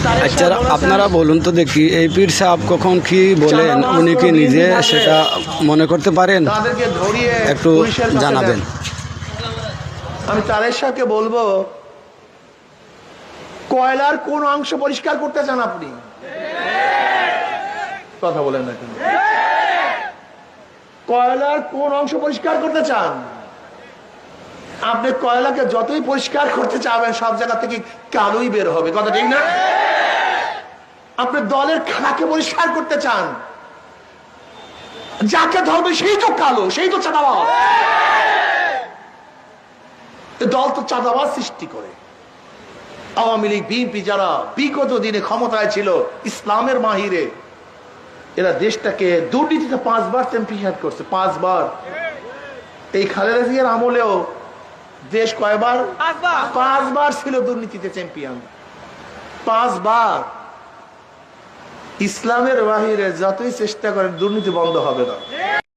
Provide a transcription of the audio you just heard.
আচ্ছা আপনারা বলুন তো দেখি এই পীর সাহেব কখন কি বলেন উনি কি নিজে সেটা মনে করতে পারেন? তাদেরকে ধরিয়ে একটু পুলিশের কাছে জানাবেন। দেন। আমি তারেক সাহেবকে বলবো, কয়লার কোন অংশ পরিষ্কার করতে চান আপনি? কথা বলেন না কেন? কয়লার কোন অংশ পরিষ্কার করতে চান? আপনি কয়লাকে যতই পরিষ্কার করতে চাবেন সব জায়গা থেকে কালোই বের হবে, কথা ঠিক না? আপনি দলের খাকে পরিষ্কার করতে চান, যাকে ধরবে সেই তো কালো, সেই তো চাঁদাবাজ। দল তো চাঁদাবাজ সৃষ্টি করে। আওয়ামী লীগ বিএনপি যারা বিগত দিনে ক্ষমতায় ছিল ইসলামের মাহিরে, এরা দেশটাকে দুর্নীতিতে 5 বার চ্যাম্পিয়ন করছে, 5 বার। এই খালেদা জিয়ার আমলেও দেশ কয়বার? 5 বার ছিল দুর্নীতিতে চ্যাম্পিয়ন, 5 বার। ইসলামের বাহিরে যতই চেষ্টা করেন দুর্নীতি বন্ধ হবে না।